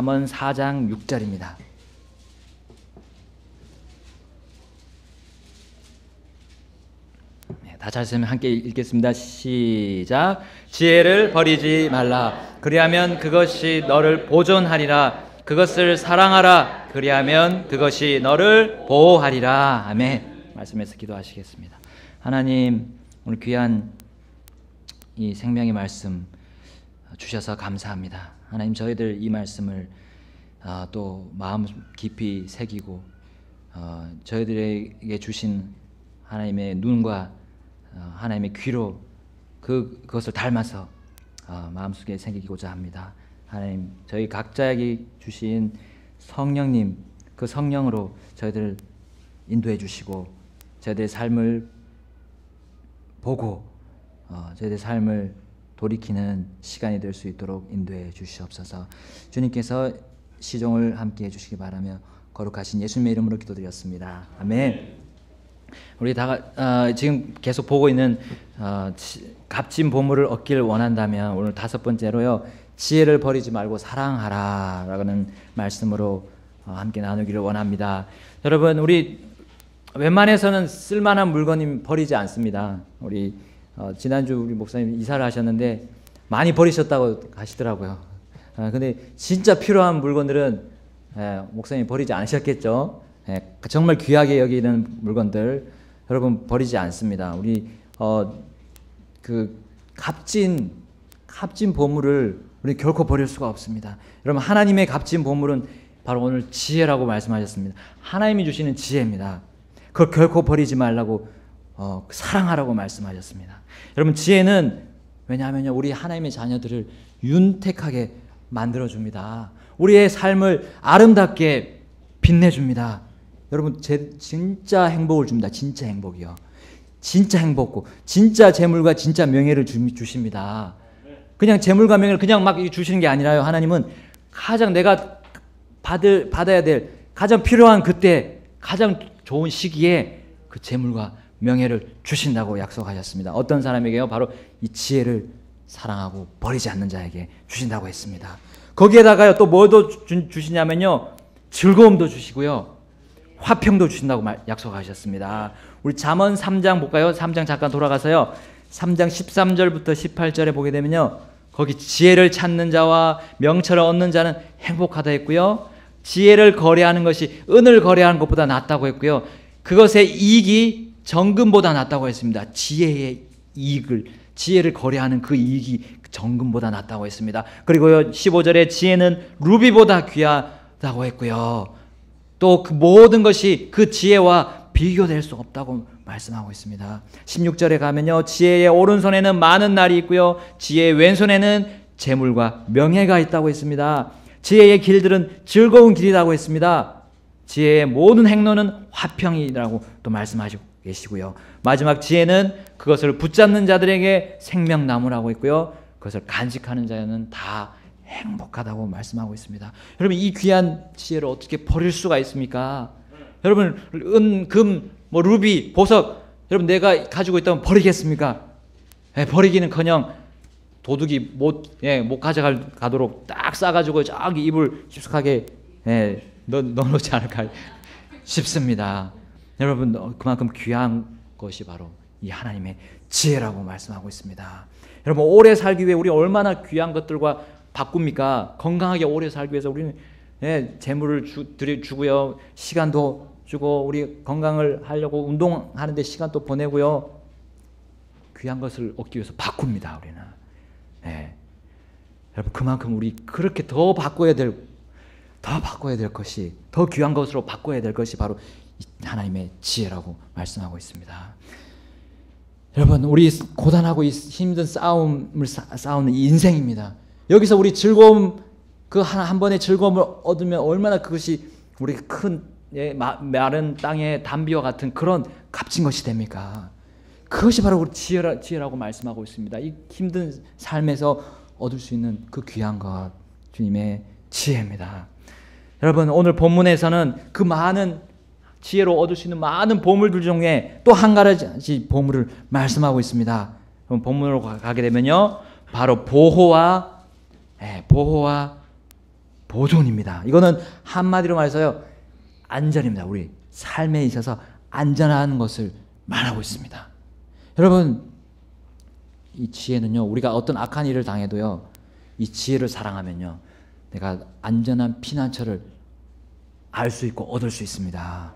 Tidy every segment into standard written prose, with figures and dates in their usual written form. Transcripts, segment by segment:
잠언 4장 6절입니다. 다 찾으시면 함께 읽겠습니다. 시작. 지혜를 버리지 말라. 그리하면 그것이 너를 보존하리라. 그것을 사랑하라. 그리하면 그것이 너를 보호하리라. 아멘. 말씀에서 기도하시겠습니다. 하나님, 오늘 귀한 이 생명의 말씀 주셔서 감사합니다. 하나님, 저희들 이 말씀을 또 마음 깊이 새기고 저희들에게 주신 하나님의 눈과 하나님의 귀로 그것을 닮아서 마음속에 새기고자 합니다. 하나님, 저희 각자에게 주신 성령님, 그 성령으로 저희들 인도해 주시고 저희들의 삶을 보고 저희들의 삶을 돌이키는 시간이 될 수 있도록 인도해 주시옵소서. 주님께서 시종을 함께 해주시기 바라며 거룩하신 예수님의 이름으로 기도드렸습니다. 아멘. 우리 지금 계속 보고 있는 값진 보물을 얻기를 원한다면 오늘 5번째로요, 지혜를 버리지 말고 사랑하라 라는 말씀으로 함께 나누기를 원합니다. 여러분, 우리 웬만해서는 쓸만한 물건이 버리지 않습니다. 우리 지난주 우리 목사님 이사를 하셨는데 많이 버리셨다고 하시더라고요. 근데 진짜 필요한 물건들은 목사님이 버리지 않으셨겠죠. 정말 귀하게 여기는 물건들 여러분 버리지 않습니다. 우리 그 값진 보물을 우리 결코 버릴 수가 없습니다. 여러분, 하나님의 값진 보물은 바로 오늘 지혜라고 말씀하셨습니다. 하나님이 주시는 지혜입니다. 그걸 결코 버리지 말라고 사랑하라고 말씀하셨습니다. 여러분, 지혜는 왜냐하면요, 우리 하나님의 자녀들을 윤택하게 만들어줍니다. 우리의 삶을 아름답게 빛내줍니다. 여러분, 진짜 행복을 줍니다. 진짜 행복이요. 진짜 행복고 진짜 재물과 진짜 명예를 주십니다. 그냥 재물과 명예를 그냥 막 주시는 게 아니라요. 하나님은 가장 내가 받아야 될 가장 필요한 그때 가장 좋은 시기에 그 재물과 명예를 주신다고 약속하셨습니다. 어떤 사람에게요? 바로 이 지혜를 사랑하고 버리지 않는 자에게 주신다고 했습니다. 거기에다가요, 또 뭐도 주시냐면요, 즐거움도 주시고요, 화평도 주신다고 약속하셨습니다. 우리 잠언 3장 볼까요? 3장 잠깐 돌아가서요, 3장 13절부터 18절에 보게 되면요, 거기 지혜를 찾는 자와 명철을 얻는 자는 행복하다 했고요, 지혜를 거래하는 것이 은을 거래하는 것보다 낫다고 했고요, 그것의 이익이 정금보다 낫다고 했습니다. 지혜를 거래하는 그 이익이 정금보다 낫다고 했습니다. 그리고요, 15절에 지혜는 루비보다 귀하다고 했고요, 또 그 모든 것이 그 지혜와 비교될 수 없다고 말씀하고 있습니다. 16절에 가면요, 지혜의 오른손에는 많은 날이 있고요, 지혜의 왼손에는 재물과 명예가 있다고 했습니다. 지혜의 길들은 즐거운 길이라고 했습니다. 지혜의 모든 행로는 화평이라고 또 말씀하시고 계시고요, 마지막 지혜는 그것을 붙잡는 자들에게 생명나무라고 했고요, 그것을 간직하는 자는 다 행복하다고 말씀하고 있습니다. 여러분, 이 귀한 지혜를 어떻게 버릴 수가 있습니까? 여러분, 은, 금, 루비, 보석, 여러분 내가 가지고 있다면 버리겠습니까? 버리기는커녕 도둑이 못 가져가도록 딱 싸가지고 저기 이불 깊숙하게 넣어놓지 않을까 싶습니다. 여러분, 그만큼 귀한 것이 바로 이 하나님의 지혜라고 말씀하고 있습니다. 여러분, 오래 살기 위해 우리 얼마나 귀한 것들과 바꿉니까? 건강하게 오래 살기 위해서 우리는 재물을 주고요, 시간도 주고, 우리 건강을 하려고 운동하는 데 시간도 보내고요, 귀한 것을 얻기 위해서 바꿉니다. 우리는. 여러분, 그만큼 우리 그렇게 더 바꿔야 될 것이, 더 귀한 것으로 바꿔야 될 것이 바로 하나님의 지혜라고 말씀하고 있습니다. 여러분, 우리 고단하고 힘든 싸움을 싸우는 이 인생입니다. 여기서 우리 즐거움, 그 한 번의 즐거움을 얻으면 얼마나 그것이 우리 큰 마른 땅의 담비와 같은 그런 값진 것이 됩니까? 그것이 바로 우리 지혜라고 말씀하고 있습니다. 이 힘든 삶에서 얻을 수 있는 그 귀한 것, 주님의 지혜입니다. 여러분, 오늘 본문에서는 그 많은 지혜로 얻을 수 있는 많은 보물들 중에 또 한 가지 보물을 말씀하고 있습니다. 그럼 본문으로 가게 되면요, 바로 보호와 보존입니다. 이거는 한마디로 말해서요, 안전입니다. 우리 삶에 있어서 안전한 것을 말하고 있습니다. 여러분, 이 지혜는요, 우리가 어떤 악한 일을 당해도요, 이 지혜를 사랑하면요, 내가 안전한 피난처를 알 수 있고 얻을 수 있습니다.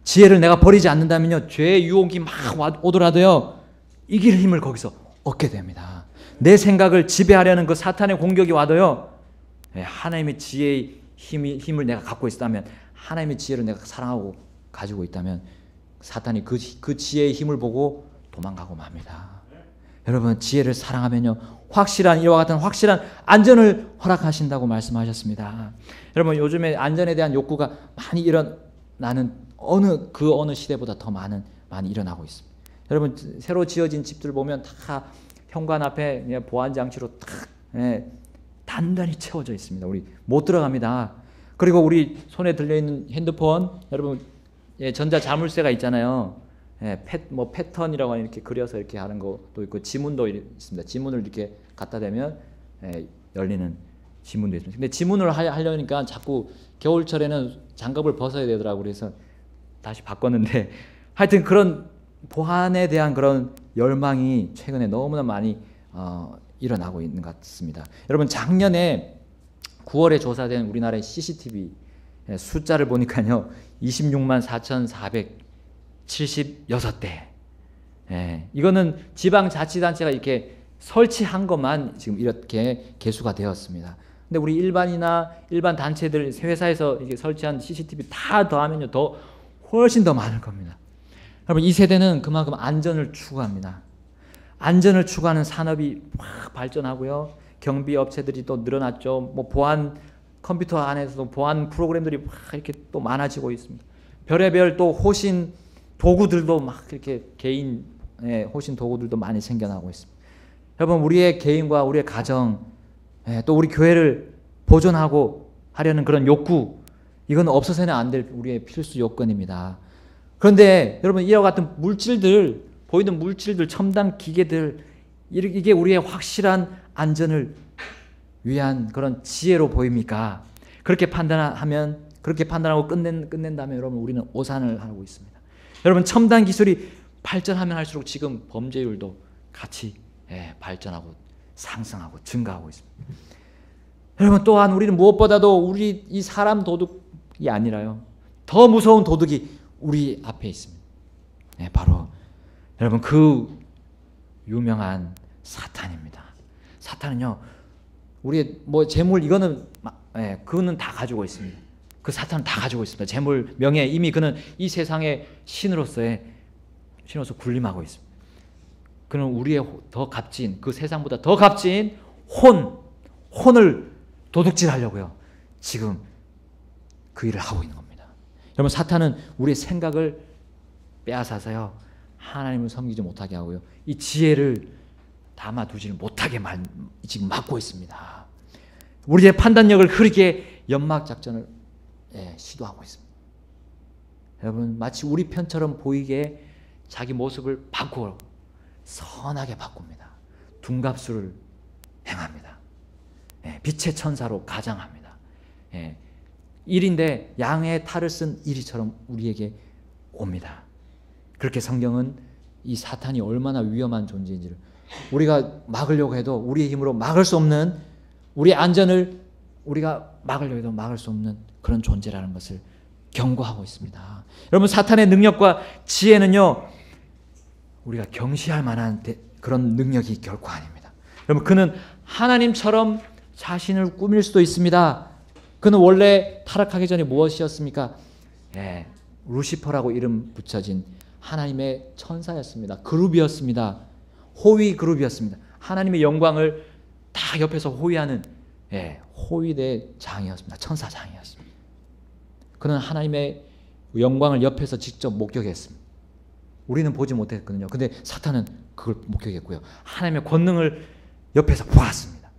지혜를 내가 버리지 않는다면요, 죄의 유혹이 막 오더라도요, 이길 힘을 거기서 얻게 됩니다. 내 생각을 지배하려는 그 사탄의 공격이 와도요, 하나님의 지혜의 힘을 내가 갖고 있다면, 하나님의 지혜를 내가 사랑하고 가지고 있다면 사탄이 그 지혜의 힘을 보고 도망가고 맙니다. 여러분, 지혜를 사랑하면요, 확실한, 이와 같은 확실한 안전을 허락하신다고 말씀하셨습니다. 여러분, 요즘에 안전에 대한 욕구가 많이 일어나는 어느 시대보다 더 많이 일어나고 있습니다. 여러분, 새로 지어진 집들 보면 다 현관 앞에 보안 장치로 딱 단단히 채워져 있습니다. 우리 못 들어갑니다. 그리고 우리 손에 들려있는 핸드폰, 여러분, 전자 자물쇠가 있잖아요. 패턴이라고 하는, 이렇게 그려서 이렇게 하는 것도 있고, 지문도 있습니다. 지문을 이렇게 갖다 대면 열리는 지문도 있습니다. 근데 지문을 하려니까 자꾸 겨울철에는 장갑을 벗어야 되더라고요. 그래서 다시 바꿨는데, 하여튼 그런 보안에 대한 그런 열망이 최근에 너무나 많이 일어나고 있는 것 같습니다. 여러분, 작년에 9월에 조사된 우리나라의 CCTV 숫자를 보니까요, 26만 4,476대. 이거는 지방자치단체가 이렇게 설치한 것만 지금 이렇게 개수가 되었습니다. 근데 우리 일반 단체들, 회사에서 이게 설치한 CCTV 다 더하면요, 훨씬 더 많을 겁니다. 여러분, 이 세대는 그만큼 안전을 추구합니다. 안전을 추구하는 산업이 막 발전하고요, 경비 업체들이 또 늘어났죠. 뭐 보안, 컴퓨터 안에서도 보안 프로그램들이 막 이렇게 또 많아지고 있습니다. 별의별 또 호신 도구들도 막 이렇게 개인 호신 도구들도 많이 생겨나고 있습니다. 여러분, 우리의 개인과 우리의 가정, 또 우리 교회를 보존하고 하려는 그런 욕구, 이건 없어서는 안 될 우리의 필수 요건입니다. 그런데 여러분, 이와 같은 물질들, 보이는 물질들, 첨단 기계들, 이게 우리의 확실한 안전을 위한 그런 지혜로 보입니까? 그렇게 판단하고 끝낸다면 여러분, 우리는 오산을 하고 있습니다. 여러분, 첨단 기술이 발전하면 할수록 지금 범죄율도 같이 발전하고 상승하고 증가하고 있습니다. 여러분, 또한 우리는 무엇보다도 우리 이 사람 도둑이 아니라요, 더 무서운 도둑이 우리 앞에 있습니다. 바로 여러분, 그 유명한 사탄입니다. 사탄은요, 우리의 재물, 이거는 그거는 다 가지고 있습니다. 그 사탄은 다 가지고 있습니다. 재물, 명예, 이미 그는 이 세상의 신으로서 군림하고 있습니다. 그는 우리의 더 값진, 그 세상보다 더 값진 혼을 도둑질하려고요, 지금 그 일을 하고 있는 겁니다. 여러분, 사탄은 우리의 생각을 빼앗아서요, 하나님을 섬기지 못하게 하고요, 이 지혜를 담아두지를 못하게 지금 막고 있습니다. 우리의 판단력을 흐리게 연막작전을 시도하고 있습니다. 여러분, 마치 우리 편처럼 보이게 자기 모습을 바꾸어 선하게 바꿉니다. 둔갑술을 행합니다. 빛의 천사로 가장합니다. 일인데 양의 탈을 쓴 이리처럼 우리에게 옵니다. 그렇게 성경은 이 사탄이 얼마나 위험한 존재인지를, 우리가 막으려고 해도 우리의 힘으로 막을 수 없는, 우리의 안전을 우리가 막으려고 해도 막을 수 없는 그런 존재라는 것을 경고하고 있습니다. 여러분, 사탄의 능력과 지혜는요, 우리가 경시할 만한 그런 능력이 결코 아닙니다. 여러분, 그는 하나님처럼 자신을 꾸밀 수도 있습니다. 그는 원래 타락하기 전에 무엇이었습니까? 루시퍼라고 이름 붙여진 하나님의 천사였습니다. 그룹이었습니다. 호위 그룹이었습니다. 하나님의 영광을 다 옆에서 호위하는 호위대 장이었습니다. 천사장이었습니다. 그는 하나님의 영광을 옆에서 직접 목격했습니다. 우리는 보지 못했거든요. 근데 사탄은 그걸 목격했고요, 하나님의 권능을 옆에서 보았습니다.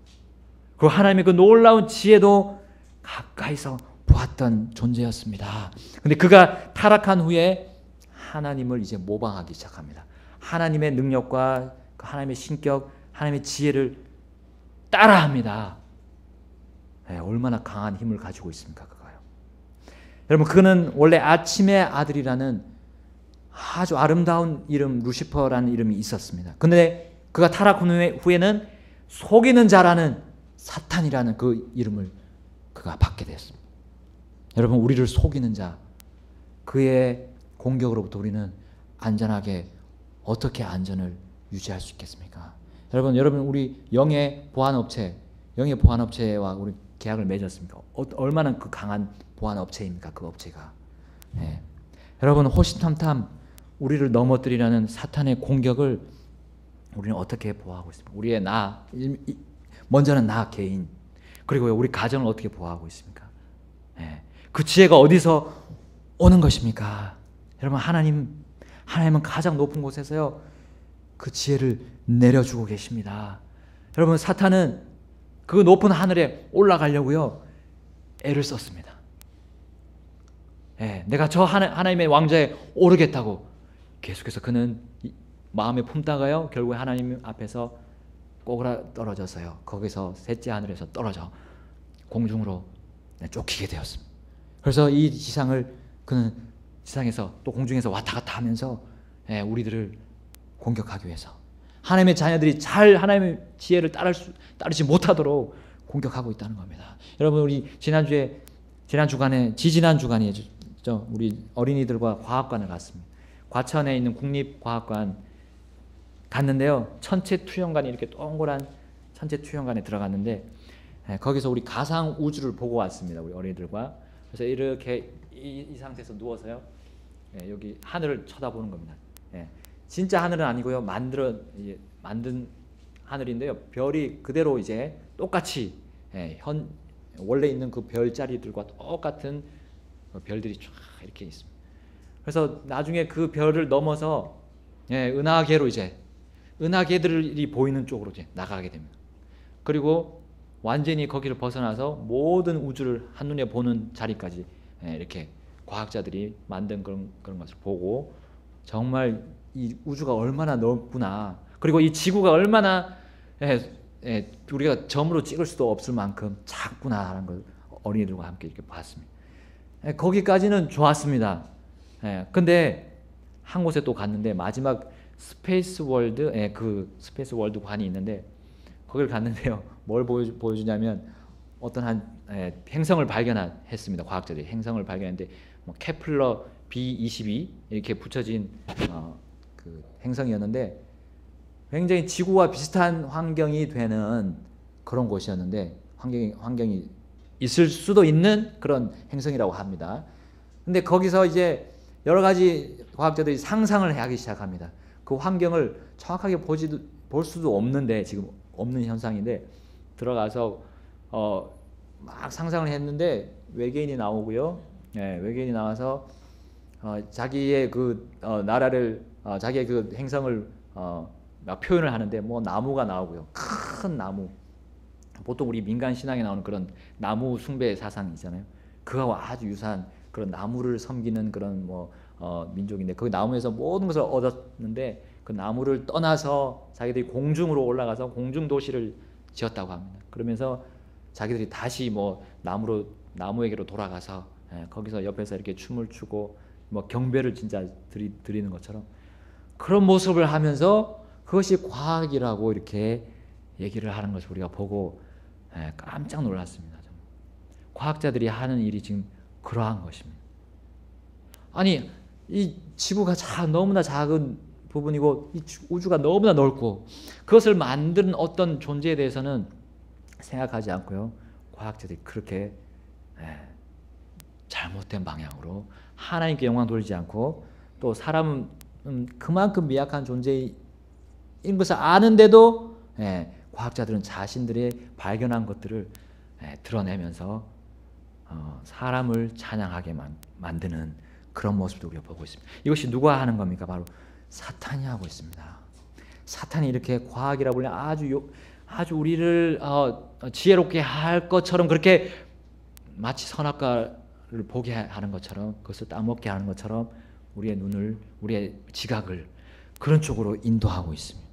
그 하나님의 그 놀라운 지혜도 가까이서 보았던 존재였습니다. 근데 그가 타락한 후에 하나님을 이제 모방하기 시작합니다. 하나님의 능력과 하나님의 신격, 하나님의 지혜를 따라합니다. 얼마나 강한 힘을 가지고 있습니까? 그거요. 여러분, 그는 원래 아침의 아들이라는 아주 아름다운 이름 루시퍼라는 이름이 있었습니다. 근데 그가 타락한 후에는 속이는 자라는 사탄이라는 그 이름을 그가 받게 되었습니다. 여러분, 우리를 속이는 자, 그의 공격으로부터 우리는 안전하게 어떻게 안전을 유지할 수 있겠습니까? 여러분 우리 영의 보안업체와 우리 계약을 맺었습니까? 얼마나 그 강한 보안업체입니까? 그 업체가. 여러분, 호시탐탐 우리를 넘어뜨리라는 사탄의 공격을 우리는 어떻게 보호하고 있습니까? 우리의 먼저는 나 개인, 그리고 우리 가정을 어떻게 보호하고 있습니까? 그 지혜가 어디서 오는 것입니까? 여러분, 하나님은 가장 높은 곳에서요, 그 지혜를 내려주고 계십니다. 여러분, 사탄은 그 높은 하늘에 올라가려고요, 애를 썼습니다. 내가 저 하나님의 왕좌에 오르겠다고 계속해서 그는 마음에 품다가요, 결국에 하나님 앞에서 꼬그라떨어져서요, 거기서 셋째 하늘에서 떨어져 공중으로 쫓기게 되었습니다. 그래서 이 그는 지상에서 또 공중에서 왔다 갔다 하면서 우리들을 공격하기 위해서, 하나님의 자녀들이 잘 하나님의 지혜를 따르지 못하도록 공격하고 있다는 겁니다. 여러분, 우리 지난 주간이죠. 우리 어린이들과 과학관을 갔습니다. 과천에 있는 국립과학관 갔는데요, 천체 투영관이 이렇게 동그란 천체 투영관에 들어갔는데, 거기서 우리 가상 우주를 보고 왔습니다. 우리 어린이들과. 그래서 이렇게 이 상태에서 누워서요, 여기 하늘을 쳐다보는 겁니다. 진짜 하늘은 아니고요, 만든 하늘인데요, 별이 그대로 이제 똑같이 원래 있는 그 별자리들과 똑같은 별들이 쫙 이렇게 있습니다. 그래서 나중에 그 별을 넘어서 은하계들이 보이는 쪽으로 이제 나가게 됩니다. 그리고 완전히 거기를 벗어나서 모든 우주를 한눈에 보는 자리까지 이렇게 과학자들이 만든 그런 것을 보고, 정말 이 우주가 얼마나 넓구나, 그리고 이 지구가 얼마나 우리가 점으로 찍을 수도 없을 만큼 작구나 하는 걸 어린이들과 함께 이렇게 봤습니다. 거기까지는 좋았습니다. 근데 한 곳에 또 갔는데, 마지막 스페이스 월드, 그 스페이스 월드 관이 있는데, 거기를 갔는데요, 뭘 보여주냐면 어떤 행성을 발견했습니다. 과학자들이 행성을 발견했는데, 케플러 B22 이렇게 붙여진 그 행성이었는데, 굉장히 지구와 비슷한 환경이 되는 그런 곳이었는데, 환경이 있을 수도 있는 그런 행성이라고 합니다. 근데 거기서 이제 여러 가지 과학자들이 상상을 하기 시작합니다. 그 환경을 정확하게 볼 수도 없는데, 지금 없는 현상인데, 들어가서 막 상상을 했는데 외계인이 나오고요. 외계인이 나와서 자기의 그 나라를, 자기의 그 행성을 막 표현을 하는데, 뭐 나무가 나오고요, 큰 나무, 보통 우리 민간 신앙에 나오는 그런 나무 숭배 사상 있잖아요. 그거하고 아주 유사한 그런 나무를 섬기는 그런 민족인데, 그 나무에서 모든 것을 얻었는데, 그 나무를 떠나서 자기들이 공중으로 올라가서 공중 도시를 지었다고 합니다. 그러면서 자기들이 다시 나무에게로 돌아가서 거기서 옆에서 이렇게 춤을 추고 경배를 진짜 드리는 것처럼 그런 모습을 하면서, 그것이 과학이라고 이렇게 얘기를 하는 것을 우리가 보고 깜짝 놀랐습니다. 과학자들이 하는 일이 지금 그러한 것입니다. 아니, 이 지구가 너무나 작은 부분이고, 이 우주가 너무나 넓고, 그것을 만든 어떤 존재에 대해서는 생각하지 않고요, 과학자들이 그렇게 잘못된 방향으로 하나님께 영광 돌리지 않고, 또 사람은 그만큼 미약한 존재인 것을 아는데도 과학자들은 자신들이 발견한 것들을 드러내면서 사람을 찬양하게 만드는 그런 모습도 우리가 보고 있습니다. 이것이 누가 하는 겁니까? 바로 사탄이 하고 있습니다. 사탄이 이렇게 과학이라 불리는 아주 우리를 지혜롭게 할 것처럼, 그렇게 마치 선악과를 보게 하는 것처럼, 그것을 따먹게 하는 것처럼 우리의 눈을, 우리의 지각을 그런 쪽으로 인도하고 있습니다.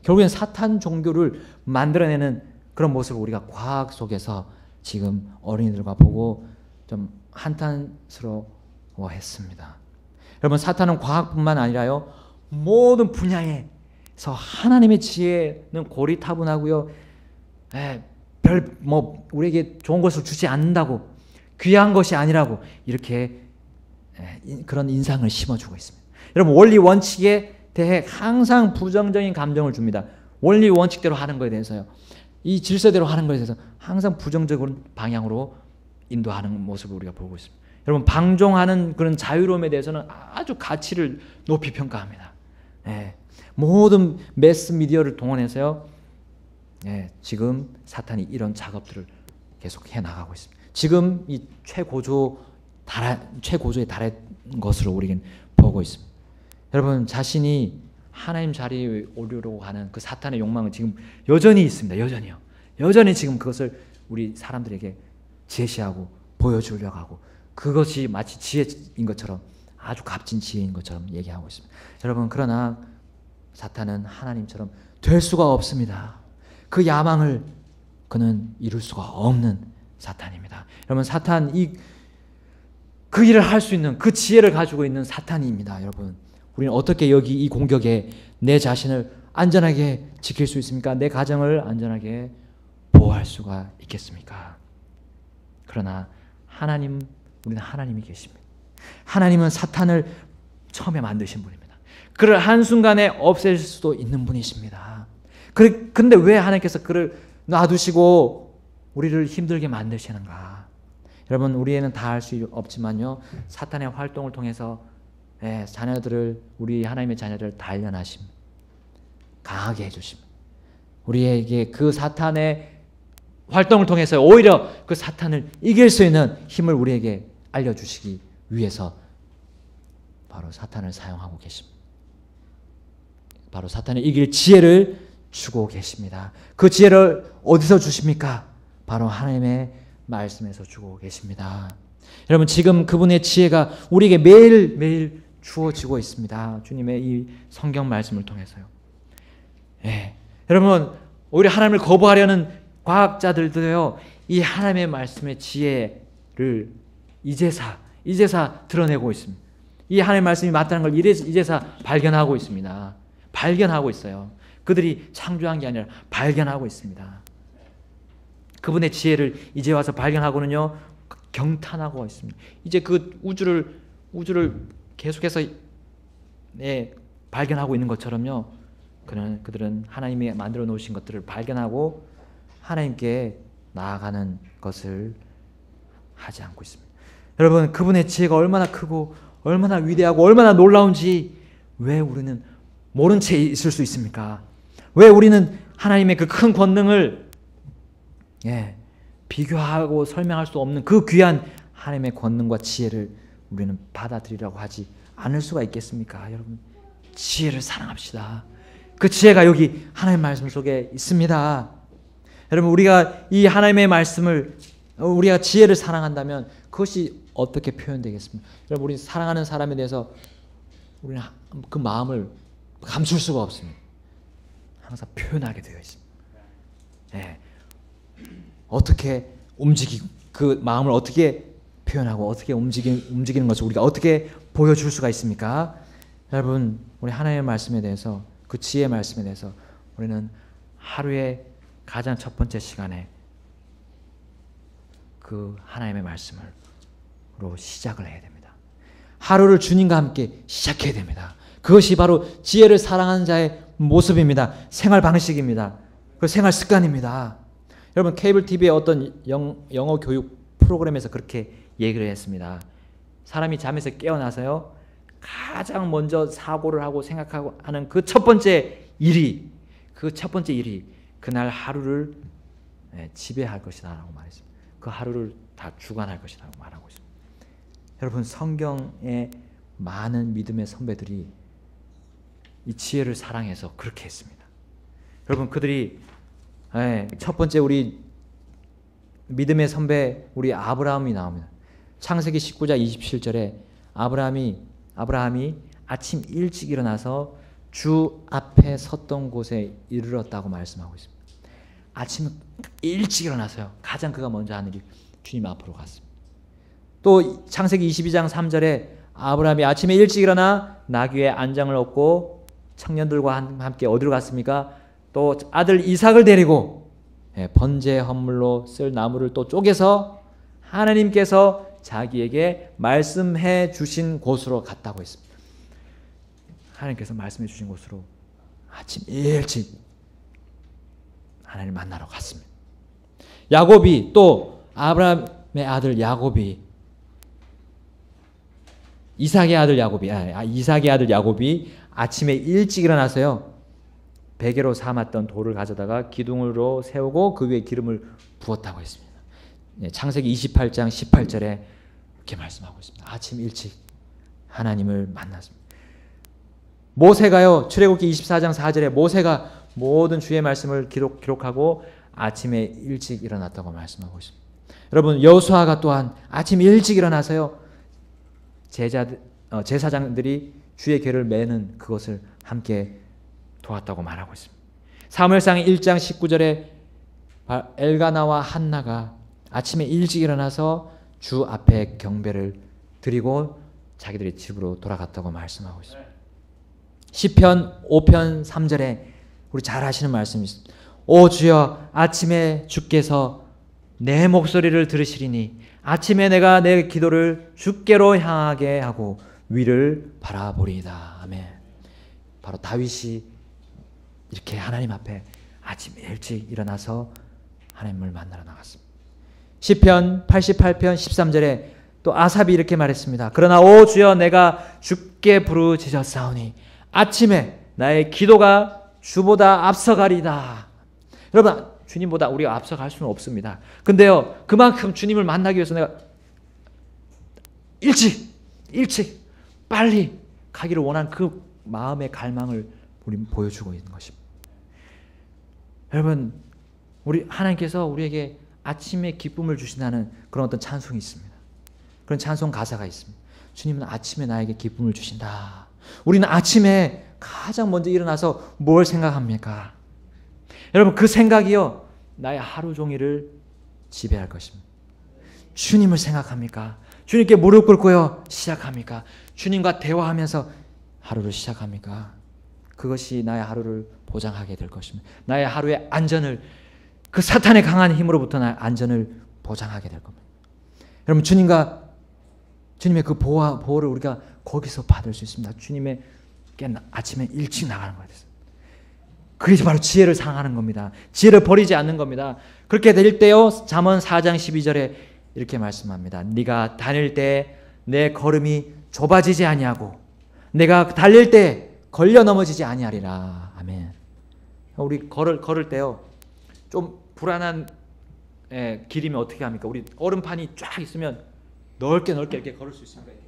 결국엔 사탄 종교를 만들어내는 그런 모습을 우리가 과학 속에서 지금 어린이들과 보고 좀 한탄스러워했습니다. 여러분, 사탄은 과학뿐만 아니라요, 모든 분야에서 하나님의 지혜는 고리타분하고요, 우리에게 좋은 것을 주지 않는다고, 귀한 것이 아니라고 이렇게 그런 인상을 심어주고 있습니다. 여러분, 원리 원칙에 대해 항상 부정적인 감정을 줍니다. 원리 원칙대로 하는 것에 대해서요, 이 질서대로 하는 것에 대해서 항상 부정적인 방향으로 인도하는 모습을 우리가 보고 있습니다. 여러분, 방종하는 그런 자유로움에 대해서는 아주 가치를 높이 평가합니다. 모든 매스 미디어를 동원해서요, 지금 사탄이 이런 작업들을 계속 해나가고 있습니다. 지금 이 최고조에 달한 것으로 우리는 보고 있습니다. 여러분, 자신이 하나님 자리에 오르려고 하는 그 사탄의 욕망은 지금 여전히 있습니다. 여전히 지금 그것을 우리 사람들에게 제시하고 보여주려고 하고, 그것이 마치 지혜인 것처럼, 아주 값진 지혜인 것처럼 얘기하고 있습니다. 여러분, 그러나 사탄은 하나님처럼 될 수가 없습니다. 그 야망을 그는 이룰 수가 없는 사탄입니다. 여러분, 사탄, 그 일을 할 수 있는 그 지혜를 가지고 있는 사탄입니다. 여러분, 우리는 어떻게 여기 이 공격에 내 자신을 안전하게 지킬 수 있습니까? 내 가정을 안전하게 보호할 수가 있겠습니까? 그러나 우리는 하나님이 계십니다. 하나님은 사탄을 처음에 만드신 분입니다. 그를 한순간에 없앨 수도 있는 분이십니다. 근데 왜 하나님께서 그를 놔두시고 우리를 힘들게 만드시는가? 여러분, 우리에는 다 할 수 없지만요, 사탄의 활동을 통해서 우리 하나님의 자녀를 단련하십니다. 강하게 해주십니다. 우리에게 그 사탄의 활동을 통해서 오히려 그 사탄을 이길 수 있는 힘을 우리에게 알려주시기 위해서 바로 사탄을 사용하고 계십니다. 바로 사탄을 이길 지혜를 주고 계십니다. 그 지혜를 어디서 주십니까? 바로 하나님의 말씀에서 주고 계십니다. 여러분, 지금 그분의 지혜가 우리에게 매일매일 주어지고 있습니다. 주님의 이 성경 말씀을 통해서요. 여러분, 오히려 하나님을 거부하려는 과학자들도요, 이 하나님의 말씀의 지혜를 이제사 드러내고 있습니다. 이 하나님의 말씀이 맞다는 걸 이제사 발견하고 있습니다. 발견하고 있어요. 그들이 창조한 게 아니라 발견하고 있습니다. 그분의 지혜를 이제 와서 발견하고는요, 경탄하고 있습니다. 이제 그 우주를 계속해서 발견하고 있는 것처럼요, 그들은 하나님이 만들어 놓으신 것들을 발견하고 하나님께 나아가는 것을 하지 않고 있습니다. 여러분, 그분의 지혜가 얼마나 크고 얼마나 위대하고 얼마나 놀라운지 왜 우리는 모른 채 있을 수 있습니까? 왜 우리는 하나님의 그 큰 권능을 비교하고 설명할 수 없는 그 귀한 하나님의 권능과 지혜를 우리는 받아들이라고 하지 않을 수가 있겠습니까? 여러분, 지혜를 사랑합시다. 그 지혜가 여기 하나님의 말씀 속에 있습니다. 여러분, 우리가 이 하나님의 말씀을, 우리가 지혜를 사랑한다면 그것이 어떻게 표현되겠습니까? 여러분, 우리 사랑하는 사람에 대해서 우리는 그 마음을 감출 수가 없습니다. 항상 표현하게 되어 있습니다. 어떻게 그 마음을 어떻게 표현하고 어떻게 움직이는 것을 우리가 어떻게 보여줄 수가 있습니까? 여러분, 우리 하나님의 말씀에 대해서, 그 지혜의 말씀에 대해서 우리는 하루의 가장 첫 번째 시간에 그 하나님의 말씀으로 시작을 해야 됩니다. 하루를 주님과 함께 시작해야 됩니다. 그것이 바로 지혜를 사랑하는 자의 모습입니다. 생활 방식입니다. 그 생활 습관입니다. 여러분, 케이블 TV의 어떤 영어 교육 프로그램에서 그렇게 얘기를 했습니다. 사람이 잠에서 깨어나서요, 가장 먼저 사고를 하고 생각하고 하는 그 첫 번째 일이 그날 하루를 지배할 것이다라고 말했습니다. 그 하루를 다 주관할 것이라고 말하고 있습니다. 여러분, 성경의 많은 믿음의 선배들이 이 지혜를 사랑해서 그렇게 했습니다. 여러분, 그들이 첫 번째 우리 믿음의 선배 우리 아브라함이 나옵니다. 창세기 19장 27절에 아브라함이 아침 일찍 일어나서 주 앞에 섰던 곳에 이르렀다고 말씀하고 있습니다. 아침 일찍 일어나서요. 가장 그가 먼저 하는 일이 주님 앞으로 갔습니다. 또 창세기 22장 3절에 아브라함이 아침에 일찍 일어나 나귀의 안장을 얻고 청년들과 함께 어디로 갔습니까? 또 아들 이삭을 데리고 번제 헌물로 쓸 나무를 또 쪼개서 하나님께서 자기에게 말씀해 주신 곳으로 갔다고 했습니다. 하나님께서 말씀해 주신 곳으로 아침 일찍 하나님을 만나러 갔습니다. 야곱이 또 아브라함의 아들 야곱이 이삭의 아들 야곱이 아침에 일찍 일어나서요. 베개로 삼았던 돌을 가져다가 기둥으로 세우고 그 위에 기름을 부었다고 했습니다. 창세기 28장 18절에 이렇게 말씀하고 있습니다. 아침 일찍 하나님을 만났습니다. 모세가요. 출애굽기 24장 4절에 모세가 모든 주의 말씀을 기록하고 아침에 일찍 일어났다고 말씀하고 있습니다. 여러분 여호수아가 또한 아침 일찍 일어나서요. 제사장들이 주의 궤를 매는 그것을 함께 도왔다고 말하고 있습니다. 사무엘상 1장 19절에 엘가나와 한나가 아침에 일찍 일어나서 주 앞에 경배를 드리고 자기들의 집으로 돌아갔다고 말씀하고 있습니다. 시편 5편 3절에 우리 잘 아시는 말씀이 있습니다. 오 주여 아침에 주께서 내 목소리를 들으시리니 아침에 내가 내 기도를 주께로 향하게 하고 위를 바라보리이다. 아멘. 바로 다윗이 이렇게 하나님 앞에 아침 일찍 일어나서 하나님을 만나러 나갔습니다. 시편 88편 13절에 또 아삽이 이렇게 말했습니다. 그러나 오 주여 내가 주께 부르짖었사오니 아침에 나의 기도가 주보다 앞서가리다. 여러분 주님보다 우리가 앞서갈 수는 없습니다. 근데요 그만큼 주님을 만나기 위해서 내가 일찍 빨리 가기를 원하는 그 마음의 갈망을 우리는 보여주고 있는 것입니다. 여러분 우리 하나님께서 우리에게 아침에 기쁨을 주신다는 그런 어떤 찬송이 있습니다. 그런 찬송 가사가 있습니다. 주님은 아침에 나에게 기쁨을 주신다. 우리는 아침에 가장 먼저 일어나서 뭘 생각합니까? 여러분 그 생각이요 나의 하루 종일을 지배할 것입니다. 주님을 생각합니까? 주님께 무릎 꿇고요 시작합니까? 주님과 대화하면서 하루를 시작합니까? 그것이 나의 하루를 보장하게 될 것입니다. 나의 하루의 안전을 그 사탄의 강한 힘으로부터 나의 안전을 보장하게 될 겁니다. 여러분 주님의 그 보호를 우리가 거기서 받을 수 있습니다. 주님의 아침에 일찍 나가는 거예요. 그게 바로 지혜를 사랑하는 겁니다. 지혜를 버리지 않는 겁니다. 그렇게 될 때요 잠언 4장 12절에 이렇게 말씀합니다. 네가 다닐 때 내 걸음이 좁아지지 아니하고 내가 달릴 때 걸려 넘어지지 아니하리라. 아멘. 우리 걸을 때요 좀 불안한 길이면 어떻게 합니까? 우리 얼음판이 쫙 있으면 넓게 이렇게 걸을 수 있습니까? 넓게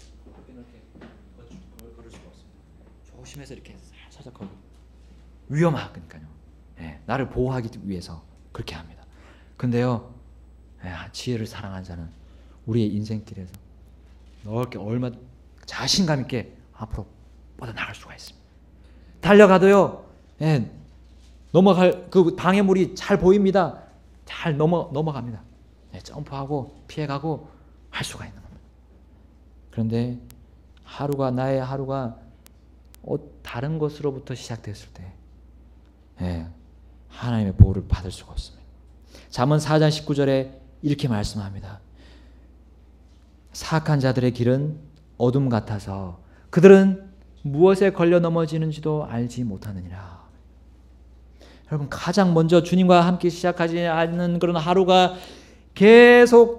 걸을 수가 없습니다. 조심해서 이렇게 살짝 걸고 위험하니까요. 나를 보호하기 위해서 그렇게 합니다. 근데요 지혜를 사랑하는 자는 우리의 인생길에서 넓게 얼마 자신감 있게 앞으로 뻗어나갈 수가 있습니다. 달려가도요 넘어갈 그 방해물이 잘 보입니다. 잘 넘어갑니다. 점프하고 피해가고 할 수가 있는 겁니다. 그런데 나의 하루가 다른 것으로부터 시작됐을 때 하나님의 보호를 받을 수가 없습니다. 잠언 4장 19절에 이렇게 말씀합니다. 사악한 자들의 길은 어둠 같아서 그들은 무엇에 걸려 넘어지는지도 알지 못하느니라. 여러분 가장 먼저 주님과 함께 시작하지 않는 그런 하루가 계속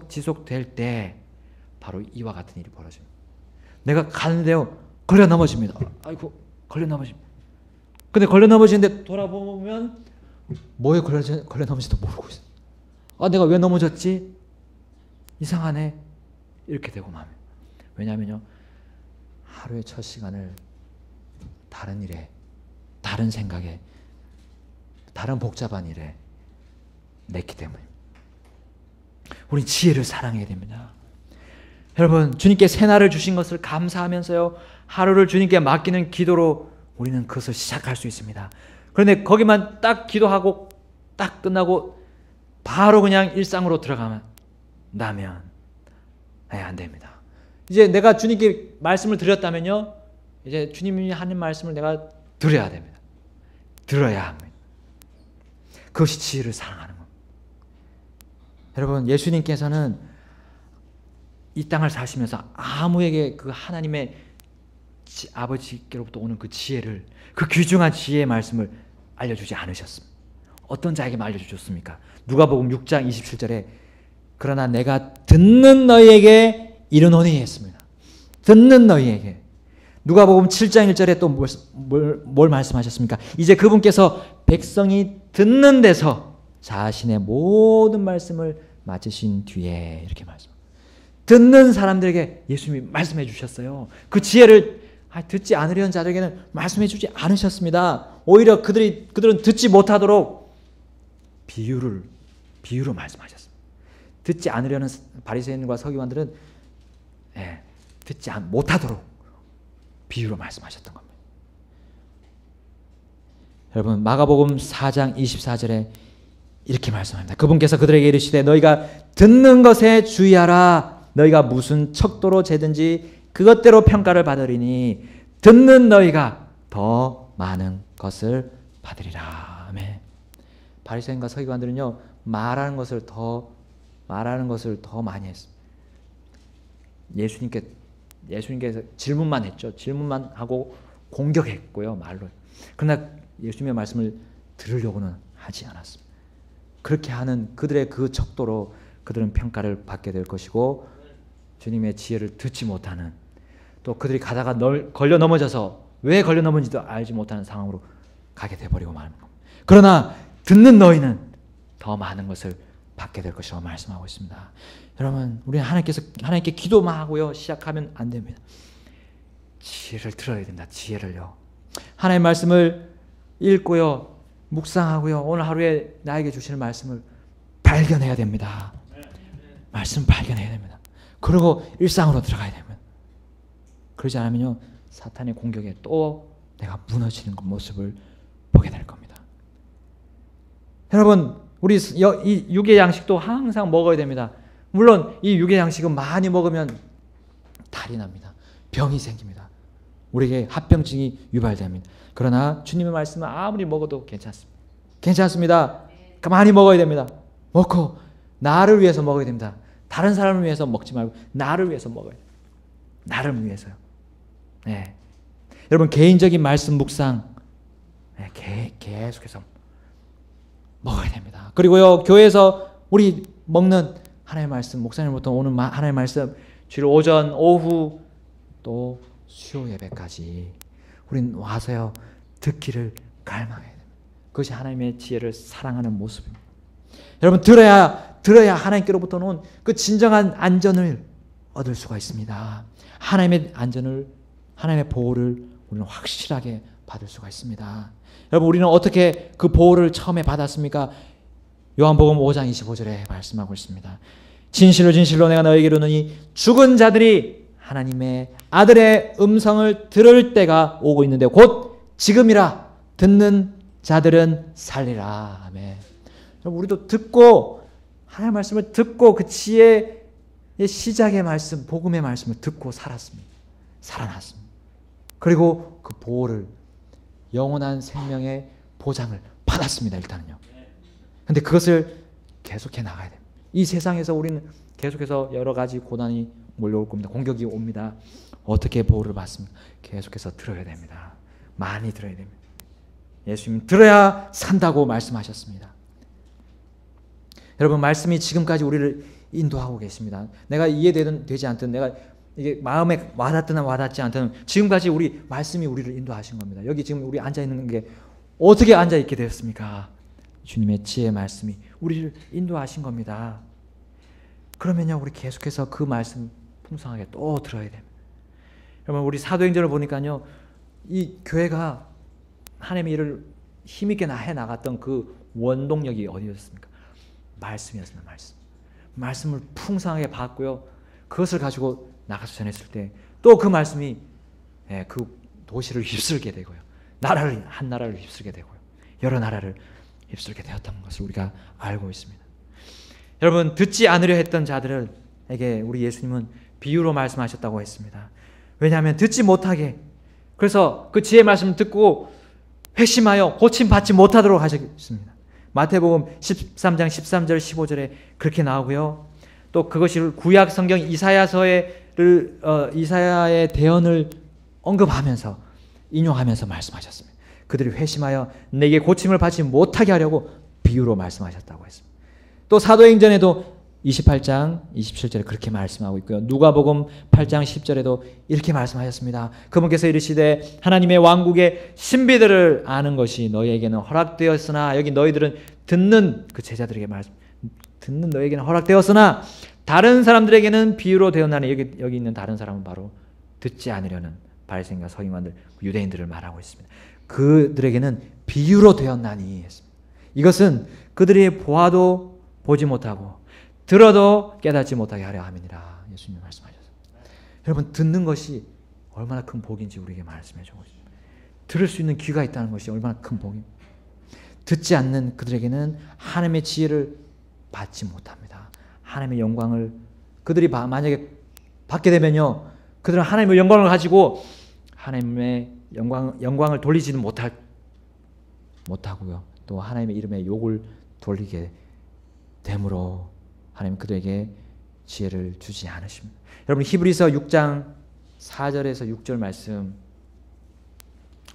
지속될 때 바로 이와 같은 일이 벌어집니다. 내가 가는데요 걸려 넘어집니다. 아이고 걸려 넘어집니다. 근데 걸려 넘어지는데 돌아보면 뭐에 걸려 넘어질지도 모르고 있어요. 내가 왜 넘어졌지? 이상하네. 이렇게 되고 맙니다. 왜냐하면요 하루의 첫 시간을 다른 일에 다른 생각에 다른 복잡한 일에 냈기 때문입니다. 우린 지혜를 사랑해야 됩니다. 여러분 주님께 새날을 주신 것을 감사하면서요 하루를 주님께 맡기는 기도로 우리는 그것을 시작할 수 있습니다. 그런데 거기만 딱 기도하고 딱 끝나고 바로 그냥 일상으로 들어가면 안 됩니다. 이제 내가 주님께 말씀을 드렸다면요, 이제 주님이 하는 말씀을 내가 들어야 됩니다. 들어야 합니다. 그것이 지혜를 사랑하는 겁니다. 여러분, 예수님께서는 이 땅을 사시면서 아무에게 그 하나님의 아버지께로부터 오는 그 지혜를, 그 귀중한 지혜의 말씀을 알려주지 않으셨습니다. 어떤 자에게만 알려주셨습니까? 누가복음 6장 27절에 그러나 내가 듣는 너희에게 이르노니 했습니다. 듣는 너희에게. 누가복음 7장 1절에 또 뭘 말씀하셨습니까? 이제 그분께서 백성이 듣는 데서 자신의 모든 말씀을 마치신 뒤에 이렇게 말씀합니다. 듣는 사람들에게 예수님이 말씀해 주셨어요. 그 지혜를 듣지 않으려는 자들에게는 말씀해 주지 않으셨습니다. 오히려 그들은 듣지 못하도록 비유로 말씀하셨습니다. 듣지 않으려는 바리새인과 서기관들은 듣지 못하도록 비유로 말씀하셨던 겁니다. 여러분, 마가복음 4장 24절에 이렇게 말씀합니다. 그분께서 그들에게 이르시되 너희가 듣는 것에 주의하라. 너희가 무슨 척도로 재든지 그것대로 평가를 받으리니 듣는 너희가 더 많은 것을 받으리라. 아멘. 바리새인과 서기관들은요, 말하는 것을 더 많이 했습니다. 예수님께서 질문만 했죠. 질문만 하고 공격했고요, 말로. 그러나 예수님의 말씀을 들으려고는 하지 않았습니다. 그렇게 하는 그들의 그 척도로 그들은 평가를 받게 될 것이고, 주님의 지혜를 듣지 못하는, 또 그들이 가다가 걸려 넘어져서 왜 걸려 넘어진지도 알지 못하는 상황으로 가게 돼버리고 마는 겁니다. 그러나 듣는 너희는 더 많은 것을 받게 될 것이라고 말씀하고 있습니다. 여러분, 우리는 하나님께 기도만 하고요 시작하면 안 됩니다. 지혜를 들어야 된다. 지혜를요. 하나님의 말씀을 읽고요, 묵상하고요, 오늘 하루에 나에게 주시는 말씀을 발견해야 됩니다. 말씀 발견해야 됩니다. 그리고 일상으로 들어가야 됩니다. 그러지 않으면요, 사탄의 공격에 또 내가 무너지는 모습을 보게 될 겁니다. 여러분, 우리 이 육의 양식도 항상 먹어야 됩니다. 물론 이 육의 양식은 많이 먹으면 탈이 납니다. 병이 생깁니다. 우리에게 합병증이 유발됩니다. 그러나 주님의 말씀은 아무리 먹어도 괜찮습니다. 괜찮습니다. 많이 먹어야 됩니다. 먹고 나를 위해서 먹어야 됩니다. 다른 사람을 위해서 먹지 말고 나를 위해서 먹어야 돼요. 나를 위해서요. 네. 여러분, 개인적인 말씀 묵상 계속해서 먹어야 됩니다. 그리고요, 교회에서 우리 먹는 하나님의 말씀, 목사님부터 오는 하나님의 말씀, 주일 오전, 오후, 또 수요 예배까지 우린 와서요 듣기를 갈망해야 됩니다. 그것이 하나님의 지혜를 사랑하는 모습입니다. 여러분, 들어야 하나님께로부터 온 그 진정한 안전을 얻을 수가 있습니다. 하나님의 안전을, 하나님의 보호를 우리는 확실하게 받을 수가 있습니다. 여러분, 우리는 어떻게 그 보호를 처음에 받았습니까? 요한복음 5장 25절에 말씀하고 있습니다. 진실로 진실로 내가 너에게 이르노니 죽은 자들이 하나님의 아들의 음성을 들을 때가 오고 있는데 곧 지금이라. 듣는 자들은 살리라. 아멘. 우리도 듣고, 하나님의 말씀을 듣고 그 지혜의 시작의 말씀, 복음의 말씀을 듣고 살았습니다. 살아났습니다. 그리고 그 보호를, 영원한 생명의 보장을 받았습니다. 일단은요. 근데 그것을 계속해 나가야 됩니다. 이 세상에서 우리는 계속해서 여러 가지 고난이 몰려올 겁니다. 공격이 옵니다. 어떻게 보호를 받습니까? 계속해서 들어야 됩니다. 많이 들어야 됩니다. 예수님 들어야 산다고 말씀하셨습니다. 여러분, 말씀이 지금까지 우리를 인도하고 계십니다. 내가 이해되든 되지 않든, 내가 이게 마음에 와닿든 와닿지 않든 지금까지 우리 말씀이 우리를 인도하신 겁니다. 여기 지금 우리 앉아 있는 게 어떻게 앉아 있게 되었습니까? 주님의 지혜의 말씀이 우리를 인도하신 겁니다. 그러면요, 우리 계속해서 그 말씀 풍성하게 또 들어야 됩니다. 여러분, 우리 사도행전을 보니까요, 이 교회가 하나님의 일을 힘있게 해나갔던 그 원동력이 어디였습니까? 말씀이었습니다. 말씀을 풍성하게 받고요, 그것을 가지고 나가서 전했을 때 또 그 말씀이 그 도시를 휩쓸게 되고요, 한 나라를 휩쓸게 되고요, 여러 나라를 휩쓸게 되었다는 것을 우리가 알고 있습니다. 여러분, 듣지 않으려 했던 자들에게 우리 예수님은 비유로 말씀하셨다고 했습니다. 왜냐하면 듣지 못하게, 그래서 그 지혜의 말씀을 듣고 회심하여 고침받지 못하도록 하셨습니다. 마태복음 13장 13절 15절에 그렇게 나오고요. 또 그것이 구약 성경 이사야의 대언을 언급하면서 인용하면서 말씀하셨습니다. 그들이 회심하여 내게 고침을 받지 못하게 하려고 비유로 말씀하셨다고 했습니다. 또 사도행전에도 28장 27절에 그렇게 말씀하고 있고요. 누가복음 8장 10절에도 이렇게 말씀하셨습니다. 그분께서 이르시되 하나님의 왕국의 신비들을 아는 것이 너희에게는 허락되었으나, 여기 너희들은 듣는 그 제자들에게 듣는 너희에게는 허락되었으나 다른 사람들에게는 비유로 되었나니, 여기 있는 다른 사람은 바로 듣지 않으려는 바리새인과 서기관들, 유대인들을 말하고 있습니다. 그들에게는 비유로 되었나니 했습니다. 이것은 그들이 보아도 보지 못하고 들어도 깨닫지 못하게 하려 함이니라 예수님이 말씀하셨습니다. 여러분, 듣는 것이 얼마나 큰 복인지 우리에게 말씀해 주고 있습니다. 들을 수 있는 귀가 있다는 것이 얼마나 큰 복입니다. 듣지 않는 그들에게는 하나님의 지혜를 받지 못합니다. 하나님의 영광을 그들이 만약에 받게 되면요, 그들은 하나님의 영광을 가지고 하나님의 영광을 돌리지는 못하고요, 또 하나님의 이름에 욕을 돌리게 되므로 하나님 그들에게 지혜를 주지 않으십니다. 여러분, 히브리서 6장 4절에서 6절 말씀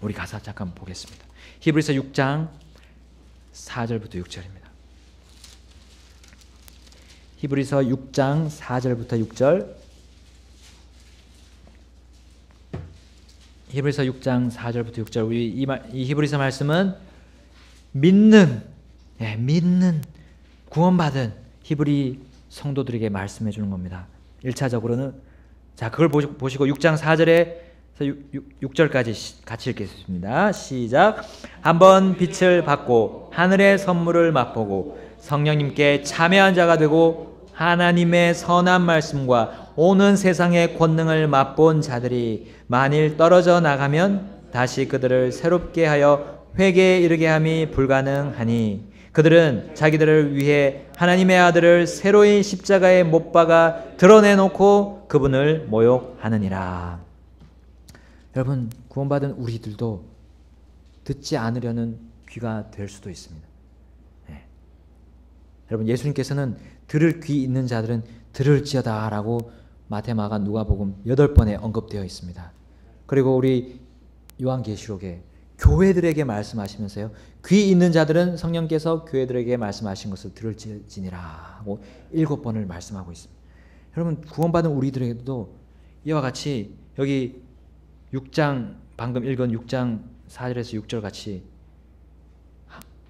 우리 가사 잠깐 보겠습니다. 히브리서 6장 4절부터 6절입니다. 히브리서 6장 4절부터 6절. 히브리서 6장 4절부터 6절. 우리 이 히브리서 말씀은 믿는 구원받은 히브리 성도들에게 말씀해 주는 겁니다. 1차적으로는 자, 그걸 보시고 6장 4절에서 6절까지 같이 읽겠습니다. 시작. 한번 빛을 받고 하늘의 선물을 맛보고 성령님께 참여한 자가 되고 하나님의 선한 말씀과 오는 세상의 권능을 맛본 자들이 만일 떨어져 나가면 다시 그들을 새롭게 하여 회개에 이르게 함이 불가능하니 그들은 자기들을 위해 하나님의 아들을 새로이 십자가에 못 박아 드러내놓고 그분을 모욕하느니라. 여러분, 구원받은 우리들도 듣지 않으려는 귀가 될 수도 있습니다. 네. 여러분, 예수님께서는 들을 귀 있는 자들은 들을지어다 라고 마태, 마가, 누가복음 8번에 언급되어 있습니다. 그리고 우리 요한계시록에 교회들에게 말씀하시면서요, 귀 있는 자들은 성령께서 교회들에게 말씀하신 것을 들을지니라 하고 7번을 말씀하고 있습니다. 여러분, 구원받은 우리들에게도 이와 같이 여기 6장, 방금 읽은 6장 4절에서 6절 같이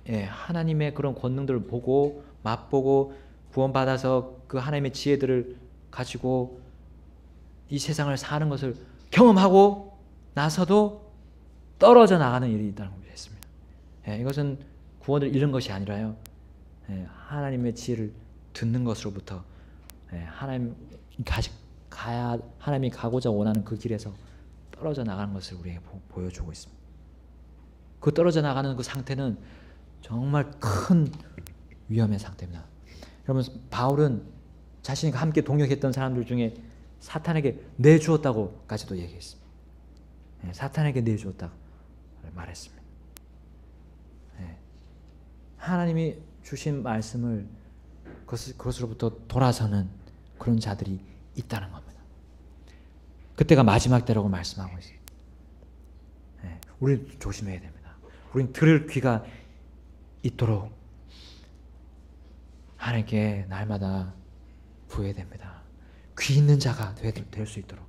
하나님의 그런 권능들을 보고 맛보고 구원받아서 그 하나님의 지혜들을 가지고 이 세상을 사는 것을 경험하고 나서도 떨어져 나가는 일이 있다는 걸 했습니다. 이것은 구원을 잃은 것이 아니라요, 하나님의 지혜를 듣는 것으로부터 하나님이 가고자 원하는 그 길에서 떨어져 나가는 것을 우리에게 보여주고 있습니다. 그 떨어져 나가는 그 상태는 정말 큰 위험의 상태입니다. 여러분, 바울은 자신이 함께 동역했던 사람들 중에 사탄에게 내주었다고까지도 얘기했습니다. 사탄에게 내주었다고 말했습니다. 하나님이 주신 말씀을 그것으로부터 돌아서는 그런 자들이 있다는 겁니다. 그때가 마지막 때라고 말씀하고 있습니다. 우리는 조심해야 됩니다. 우리는 들을 귀가 있도록 하나님께 날마다 구해야 됩니다. 귀 있는 자가 될 수 있도록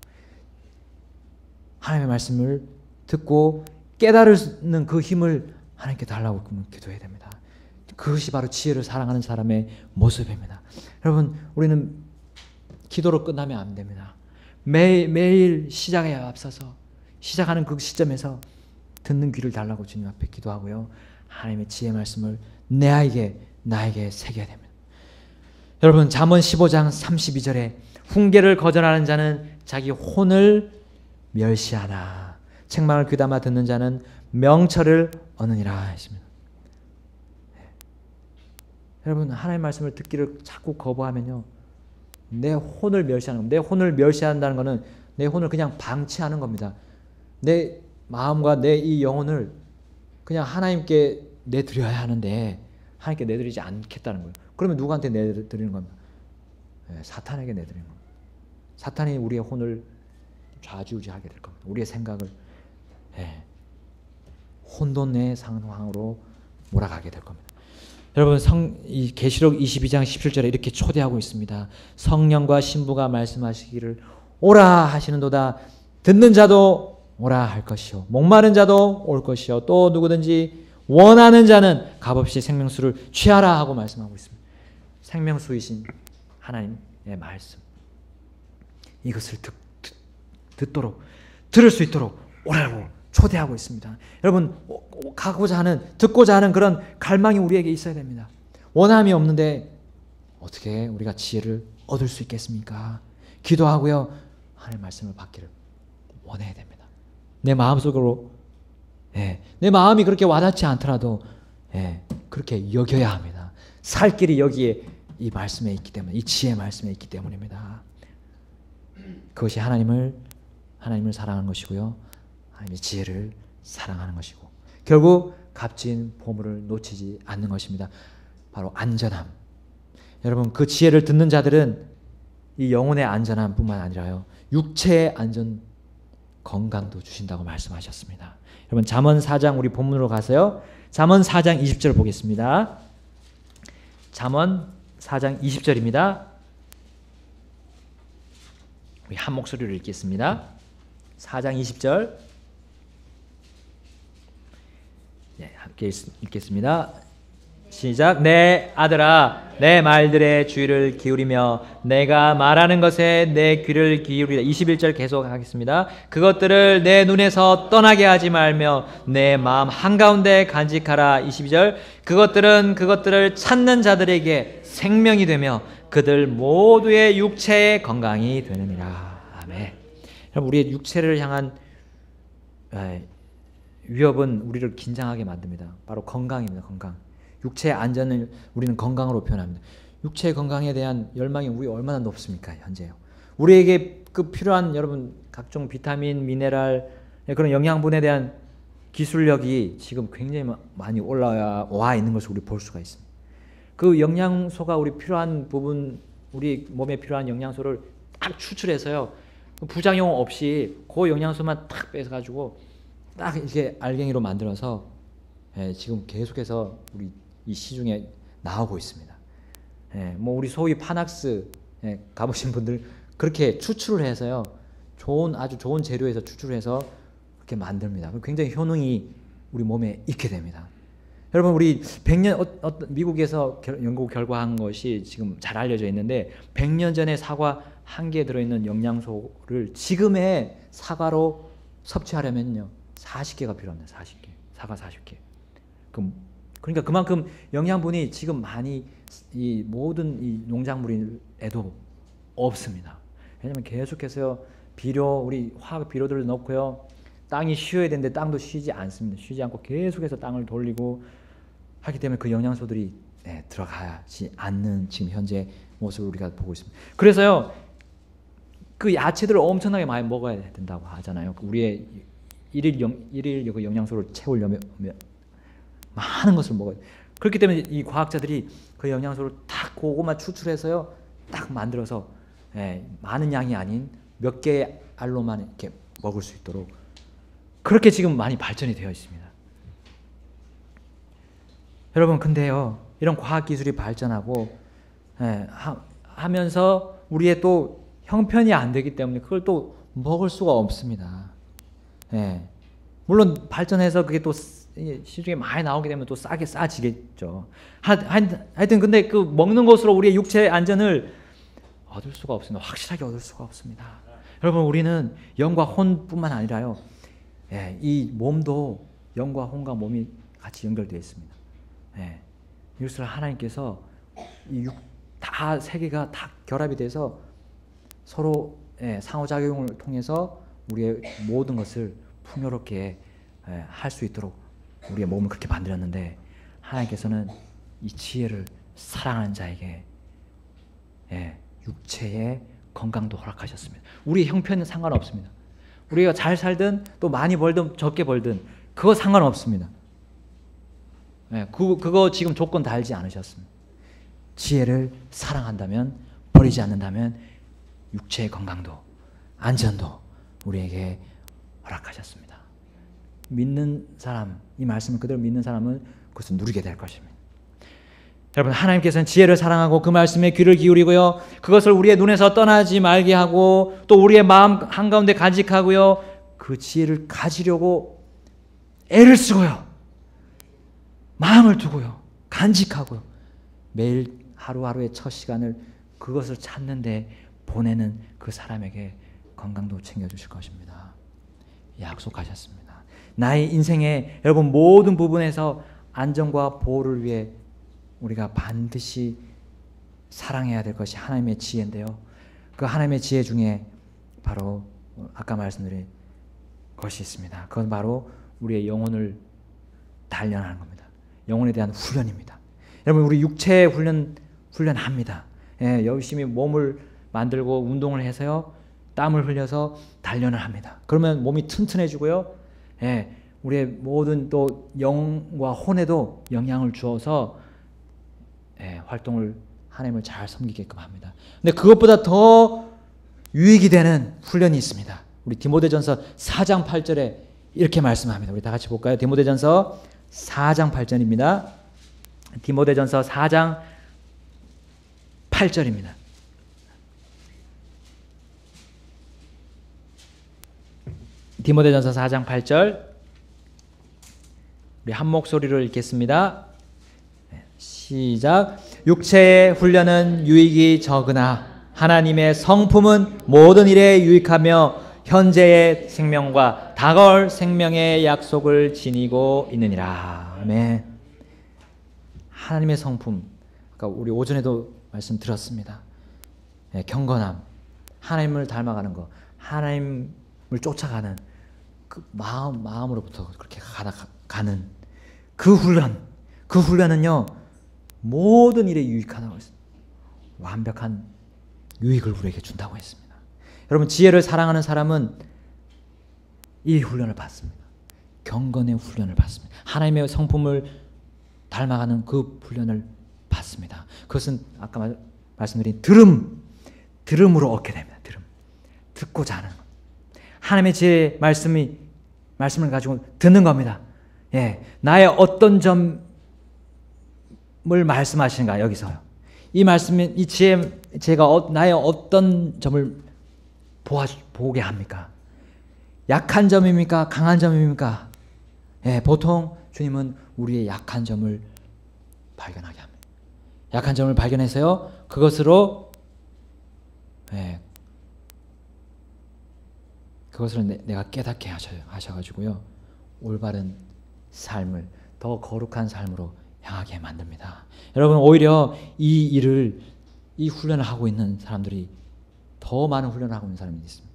하나님의 말씀을 듣고 깨달는 그 힘을 하나님께 달라고 기도해야 됩니다. 그것이 바로 지혜를 사랑하는 사람의 모습입니다. 여러분, 우리는 기도로 끝나면 안 됩니다. 매일 시작에 앞서서 시작하는 그 시점에서 듣는 귀를 달라고 주님 앞에 기도하고요, 하나님의 지혜 말씀을 나에게 새겨야 됩니다. 여러분, 잠언 15장 32절에 훈계를 거절하는 자는 자기 혼을 멸시하나 책망을 귀담아 듣는 자는 명철을 얻느니라 했습니다. 여러분 하나님의 말씀을 듣기를 자꾸 거부하면요, 내 혼을 멸시하는 겁니다. 내 혼을 멸시한다는 것은 내 혼을 그냥 방치하는 겁니다. 내 마음과 내 이 영혼을 그냥 하나님께 내드려야 하는데 하나님께 내드리지 않겠다는 거예요. 그러면 누구한테 내드리는 겁니까? 사탄에게 내드리는 겁니다. 사탄이 우리의 혼을 좌지우지하게 될 겁니다. 우리의 생각을 혼돈의 상황으로 몰아가게 될 겁니다. 여러분 이 계시록 22장 17절에 이렇게 초대하고 있습니다. 성령과 신부가 말씀하시기를 오라 하시는도다. 듣는 자도 오라 할 것이요 목마른 자도 올 것이요 또 누구든지 원하는 자는 값없이 생명수를 취하라 하고 말씀하고 있습니다. 생명수이신 하나님의 말씀, 이것을 듣도록, 들을 수 있도록 오라고 초대하고 있습니다. 여러분 가고자 하는, 듣고자 하는 그런 갈망이 우리에게 있어야 됩니다. 원함이 없는데 어떻게 우리가 지혜를 얻을 수 있겠습니까? 기도하고요, 하나님의 말씀을 받기를 원해야 됩니다. 내 마음속으로, 내 마음이 그렇게 와닿지 않더라도 그렇게 여겨야 합니다. 살 길이 여기에 이 말씀에 있기 때문에, 이 지혜의 말씀에 있기 때문입니다. 그것이 하나님을 사랑하는 것이고요, 하나님의 지혜를 사랑하는 것이고, 결국 값진 보물을 놓치지 않는 것입니다. 바로 안전함. 여러분 그 지혜를 듣는 자들은 이 영혼의 안전함뿐만 아니라요, 육체의 안전, 건강도 주신다고 말씀하셨습니다. 여러분 잠언 4장, 우리 본문으로 가서요, 잠언 4장 20절 보겠습니다. 잠언 4장 20절입니다. 우리 한 목소리로 읽겠습니다. 4장 20절 함께 읽겠습니다. 시작. 내 아들아, 내 말들의 주의를 기울이며 내가 말하는 것에 내 귀를 기울이라. 21절 계속 하겠습니다. 그것들을 내 눈에서 떠나게 하지 말며 내 마음 한가운데 간직하라. 22절. 그것들을 찾는 자들에게 생명이 되며 그들 모두의 육체의 건강이 되느니라. 아멘. 여러분 우리의 육체를 향한 위협은 우리를 긴장하게 만듭니다. 바로 건강입니다. 건강. 육체의 안전을 우리는 건강으로 표현합니다. 육체의 건강에 대한 열망이 우리 얼마나 높습니까? 현재요. 우리에게 그 필요한 여러분 각종 비타민, 미네랄, 그런 영양분에 대한 기술력이 지금 굉장히 많이 올라와 있는 것을 우리 볼 수가 있습니다. 그 영양소가 우리 필요한 부분, 우리 몸에 필요한 영양소를 딱 추출해서요, 부작용 없이 그 영양소만 딱 빼서가지고 딱 이렇게 알갱이로 만들어서 지금 계속해서 우리 이 시중에 나오고 있습니다. 뭐 우리 소위 파낙스 가보신 분들 그렇게 추출을 해서요, 아주 좋은 재료에서 추출해서 그렇게 만듭니다. 굉장히 효능이 우리 몸에 있게 됩니다. 여러분 우리 100년 미국에서 연구 결과한 것이 지금 잘 알려져 있는데 100년 전에 사과 한 개에 들어있는 영양소를 지금의 사과로 섭취하려면요 40개가 필요합니다. 40개. 사과 40개. 그러니까 그만큼 영양분이 지금 많이 이 모든 이 농작물에도 없습니다. 왜냐하면 계속해서 비료, 우리 화학 비료들을 넣고요, 땅이 쉬어야 되는데 땅도 쉬지 않습니다. 쉬지 않고 계속해서 땅을 돌리고 하기 때문에 그 영양소들이 들어가지 않는 지금 현재 모습을 우리가 보고 있습니다. 그래서요 그 야채들을 엄청나게 많이 먹어야 된다고 하잖아요. 우리의 일일 그 영양소를 채우려면 많은 것을 먹어야 돼요. 그렇기 때문에 이 과학자들이 그 영양소를 딱 그것만 추출해서요 딱 만들어서 많은 양이 아닌 몇 개의 알로만 이렇게 먹을 수 있도록 그렇게 지금 많이 발전이 되어 있습니다. 여러분 근데요 이런 과학기술이 발전하고 하면서 우리의 또 형편이 안 되기 때문에 그걸 또 먹을 수가 없습니다. 물론 발전해서 그게 또 시중에 많이 나오게 되면 또 싸지겠죠. 하여튼 근데 그 먹는 것으로 우리의 육체의 안전을 얻을 수가 없습니다. 확실하게 얻을 수가 없습니다. 여러분 우리는 영과 혼뿐만 아니라요, 이 몸도 영과 혼과 몸이 같이 연결되어 있습니다. 이것을 하나님께서 다 세 개가 다 결합이 돼서 서로 상호작용을 통해서 우리의 모든 것을 풍요롭게 할 수 있도록 우리의 몸을 그렇게 만들었는데 하나님께서는 이 지혜를 사랑하는 자에게 육체의 건강도 허락하셨습니다. 우리 형편은 상관없습니다. 우리가 잘 살든 또 많이 벌든 적게 벌든 그거 상관없습니다. 그거 지금 조건 달지 않으셨습니다. 지혜를 사랑한다면, 버리지 않는다면 육체의 건강도 안전도 우리에게 허락하셨습니다. 믿는 사람, 이 말씀을 그대로 믿는 사람은 그것을 누리게 될 것입니다. 여러분, 하나님께서는 지혜를 사랑하고 그 말씀에 귀를 기울이고요, 그것을 우리의 눈에서 떠나지 말게 하고 또 우리의 마음 한가운데 간직하고요, 그 지혜를 가지려고 애를 쓰고요, 마음을 두고요, 간직하고요, 매일 하루하루의 첫 시간을 그것을 찾는데 보내는 그 사람에게 건강도 챙겨주실 것입니다. 약속하셨습니다. 나의 인생의 여러분 모든 부분에서 안정과 보호를 위해 우리가 반드시 사랑해야 될 것이 하나님의 지혜인데요, 그 하나님의 지혜 중에 바로 아까 말씀드린 것이 있습니다. 그건 바로 우리의 영혼을 단련하는 겁니다. 영혼에 대한 훈련입니다. 여러분, 우리 육체 훈련합니다. 열심히 몸을 만들고 운동을 해서요, 땀을 흘려서 단련을 합니다. 그러면 몸이 튼튼해지고요, 우리의 모든 또 영과 혼에도 영향을 주어서 활동을, 하나님을 잘 섬기게끔 합니다. 근데 그것보다 더 유익이 되는 훈련이 있습니다. 우리 디모데전서 4장 8절에 이렇게 말씀합니다. 우리 다 같이 볼까요? 디모데전서 4장 8절입니다. 디모데전서 4장 8절입니다. 디모데전서 4장 8절, 우리 한 목소리로 읽겠습니다. 시작. 육체의 훈련은 유익이 적으나 하나님의 성품은 모든 일에 유익하며 현재의 생명과 다가올 생명의 약속을 지니고 있느니라. 아멘. 하나님의 성품, 아까 우리 오전에도 말씀 들었습니다. 경건함, 하나님을 닮아가는 것, 하나님을 쫓아가는 그 마음으로부터 그렇게 가는 그 훈련은요, 모든 일에 유익하다고 했습니다. 완벽한 유익을 우리에게 준다고 했습니다. 여러분, 지혜를 사랑하는 사람은 이 훈련을 받습니다. 경건의 훈련을 받습니다. 하나님의 성품을 닮아가는 그 훈련을 받습니다. 그것은 아까 말씀드린 들음으로 얻게 됩니다. 듣고자 하는 것. 하나님의 지혜의 말씀을 가지고 듣는 겁니다. 나의 어떤 점을 말씀하시는가, 여기서요. 이 말씀이, 이 지혜가 나의 어떤 점을 보게 합니까? 약한 점입니까? 강한 점입니까? 보통 주님은 우리의 약한 점을 발견하게 합니다. 약한 점을 발견해서요, 그것으로 그것을 내가 깨닫게 하셔가지고요, 올바른 삶을, 더 거룩한 삶으로 향하게 만듭니다. 여러분, 오히려 이 훈련을 하고 있는 사람들이, 더 많은 훈련을 하고 있는 사람이 있습니다.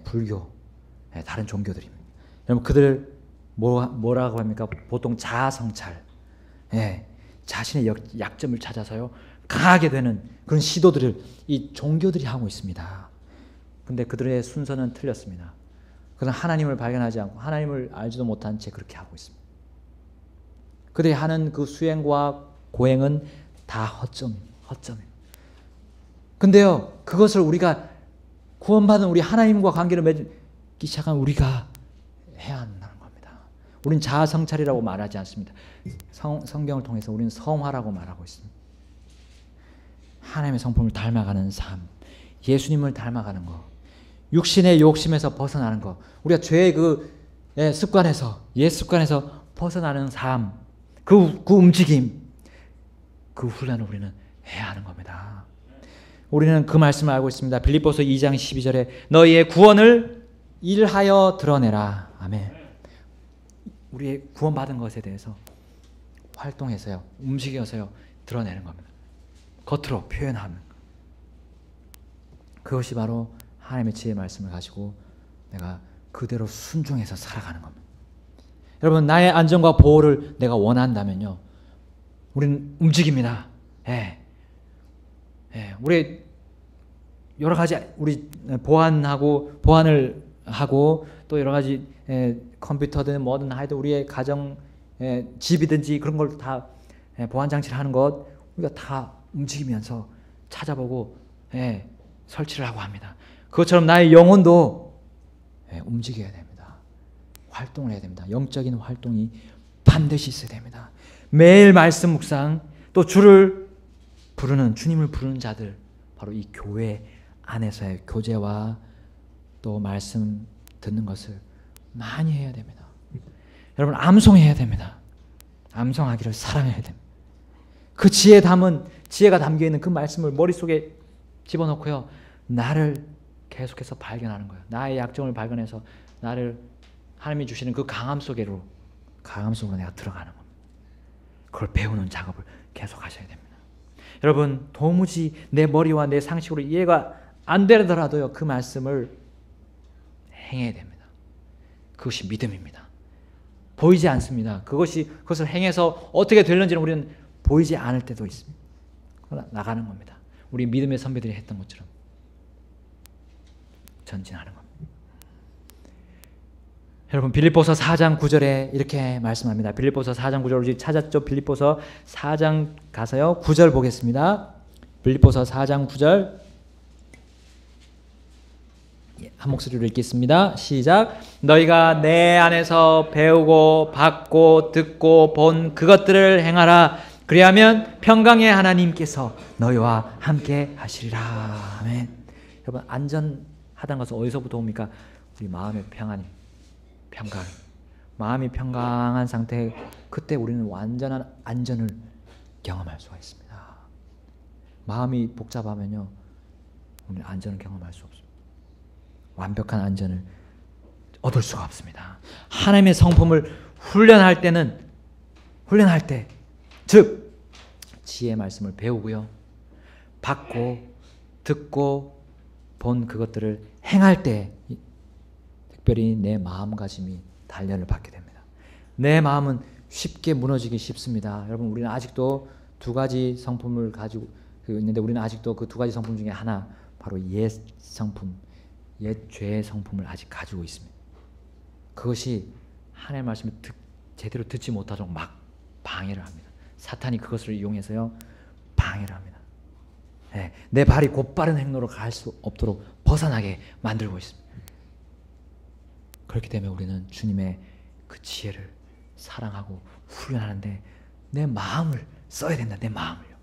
불교, 다른 종교들입니다. 여러분, 그들 뭐라고 합니까? 보통 자아성찰, 자신의 약점을 찾아서요, 강하게 되는 그런 시도들을 이 종교들이 하고 있습니다. 근데 그들의 순서는 틀렸습니다. 그들은 하나님을 발견하지 않고 하나님을 알지도 못한 채 그렇게 하고 있습니다. 그들이 하는 그 수행과 고행은 다 허점입니다. 근데요, 그것을 우리가 구원받은 우리 하나님과 관계를 맺기 시작한 우리가 해야 한다는 겁니다. 우린 자아성찰이라고 말하지 않습니다. 성경을 통해서 우리는 성화라고 말하고 있습니다. 하나님의 성품을 닮아가는 삶, 예수님을 닮아가는 것, 육신의 욕심에서 벗어나는 것, 우리가 죄의 옛 습관에서 벗어나는 삶, 그 움직임, 그 훈련을 우리는 해야 하는 겁니다. 우리는 그 말씀을 알고 있습니다. 빌립보서 2장 12절에 너희의 구원을 일하여 드러내라. 아멘. 우리의 구원받은 것에 대해서 활동해서요, 움직여서요, 드러내는 겁니다. 겉으로 표현하는 것. 그것이 바로 하나님의 지혜의 말씀을 가지고 내가 그대로 순종해서 살아가는 겁니다. 여러분, 나의 안전과 보호를 내가 원한다면요, 우리는 움직입니다. 예. 예. 우리 여러 가지 우리 보안을 하고 또 여러 가지 컴퓨터든 뭐든 하여튼 우리의 가정 집이든지 그런 걸 다 보안 장치를 하는 것 우리가 다 움직이면서 찾아보고 설치를 하고 합니다. 그것처럼 나의 영혼도 움직여야 됩니다. 활동을 해야 됩니다. 영적인 활동이 반드시 있어야 됩니다. 매일 말씀 묵상 또 주님을 부르는 자들 바로 이 교회 안에서의 교제와 또 말씀 듣는 것을 많이 해야 됩니다. 여러분 암송해야 됩니다. 암송하기를 사랑해야 됩니다. 그 지혜가 담겨있는 그 말씀을 머릿속에 집어넣고요. 나를 계속해서 발견하는 거예요. 나의 약점을 발견해서 나를 하나님이 주시는 그 강함 속으로 내가 들어가는 겁니다. 그걸 배우는 작업을 계속 하셔야 됩니다. 여러분 도무지 내 머리와 내 상식으로 이해가 안 되더라도요. 그 말씀을 행해야 됩니다. 그것이 믿음입니다. 보이지 않습니다. 그것을 행해서 어떻게 되는지는 우리는 보이지 않을 때도 있습니다. 나가는 겁니다. 우리 믿음의 선배들이 했던 것처럼 전진하는 겁니다. 여러분 빌립보서 4장 9절에 이렇게 말씀합니다. 빌립보서 4장 9절 우리 찾았죠? 빌립보서 4장 가서요. 9절 보겠습니다. 빌립보서 4장 9절 한 목소리로 읽겠습니다. 시작. 너희가 내 안에서 배우고 받고 듣고 본 그것들을 행하라. 그리하면 평강의 하나님께서 너희와 함께 하시리라. 아멘. 여러분 안전하다는 것은 어디서부터 옵니까? 우리 마음의 평강. 마음이 평강한 상태 그때 우리는 완전한 안전을 경험할 수가 있습니다. 마음이 복잡하면요. 우리는 안전을 경험할 수 없습니다. 완벽한 안전을 얻을 수가 없습니다. 하나님의 성품을 훈련할 때 즉 지혜의 말씀을 배우고요. 받고 듣고 본 그것들을 행할 때 특별히 내 마음가짐이 단련을 받게 됩니다. 내 마음은 쉽게 무너지기 쉽습니다. 여러분 우리는 아직도 두 가지 성품을 가지고 있는데 우리는 아직도 그 두 가지 성품 중에 하나 바로 옛 성품 옛 죄의 성품을 아직 가지고 있습니다. 그것이 하나님의 말씀을 제대로 듣지 못하도록 막 방해를 합니다. 사탄이 그것을 이용해서요 방해를 합니다. 내 발이 곧바른 행로로 갈 수 없도록 벗어나게 만들고 있습니다. 그렇기 때문에 우리는 주님의 그 지혜를 사랑하고 훈련하는데 내 마음을 써야 된다. 내 마음을요.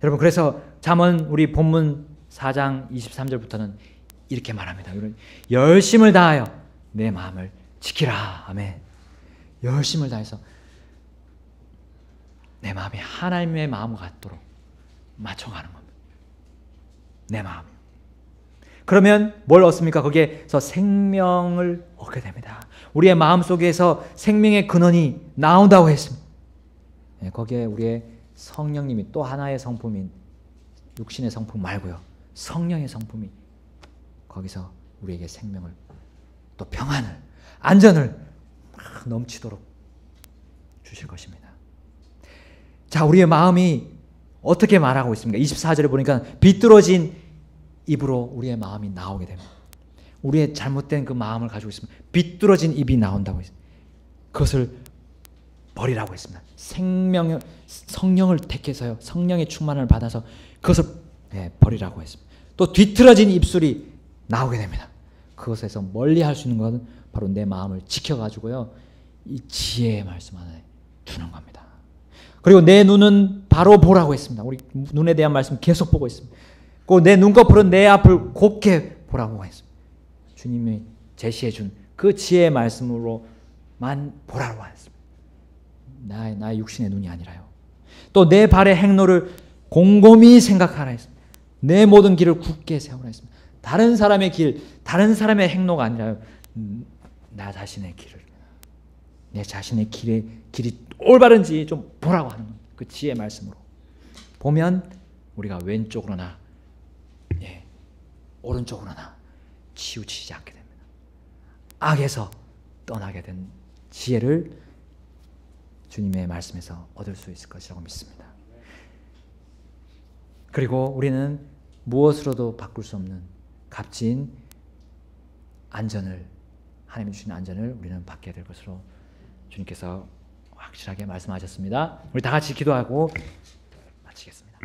여러분 그래서 잠언 우리 본문 4장 23절부터는 이렇게 말합니다. 열심을 다하여 내 마음을 지키라. 아멘. 열심을 다해서 내 마음이 하나님의 마음 같도록 맞춰가는 겁니다. 내 마음이. 그러면 뭘 얻습니까? 거기에서 생명을 얻게 됩니다. 우리의 마음 속에서 생명의 근원이 나온다고 했습니다. 거기에 우리의 성령님이 또 하나의 성품인 육신의 성품 말고요. 성령의 성품이 거기서 우리에게 생명을 또 평안을 안전을 넘치도록 주실 것입니다. 자, 우리의 마음이 어떻게 말하고 있습니까? 24절에 보니까 비뚤어진 입으로 우리의 마음이 나오게 됩니다. 우리의 잘못된 그 마음을 가지고 있으면 비뚤어진 입이 나온다고 했습니다. 그것을 버리라고 했습니다. 성령을 택해서요. 성령의 충만을 받아서 그것을 버리라고 했습니다. 또 뒤틀어진 입술이 나오게 됩니다. 그것에서 멀리 할 수 있는 것은 바로 내 마음을 지켜가지고요. 이 지혜의 말씀 안에 두는 겁니다. 그리고 내 눈은 바로 보라고 했습니다. 우리 눈에 대한 말씀 계속 보고 있습니다. 그 내 눈꺼풀은 내 앞을 곱게 보라고 했습니다. 주님이 제시해 준 그 지혜의 말씀으로만 보라고 했습니다. 나의 육신의 눈이 아니라요. 또 내 발의 행로를 곰곰이 생각하라 했습니다. 내 모든 길을 굳게 세우라 했습니다. 다른 사람의 길, 다른 사람의 행로가 아니라요. 나 자신의 길을, 내 자신의 길이 올바른지 좀 보라고 하는 겁니다. 그 지혜의 말씀으로 보면 우리가 왼쪽으로나 오른쪽으로나 치우치지 않게 됩니다. 악에서 떠나게 된 지혜를 주님의 말씀에서 얻을 수 있을 것이라고 믿습니다. 그리고 우리는 무엇으로도 바꿀 수 없는 값진 안전을, 하나님이 주신 안전을 우리는 받게 될 것으로 주님께서 확실하게 말씀하셨습니다. 우리 다 같이 기도하고 마치겠습니다.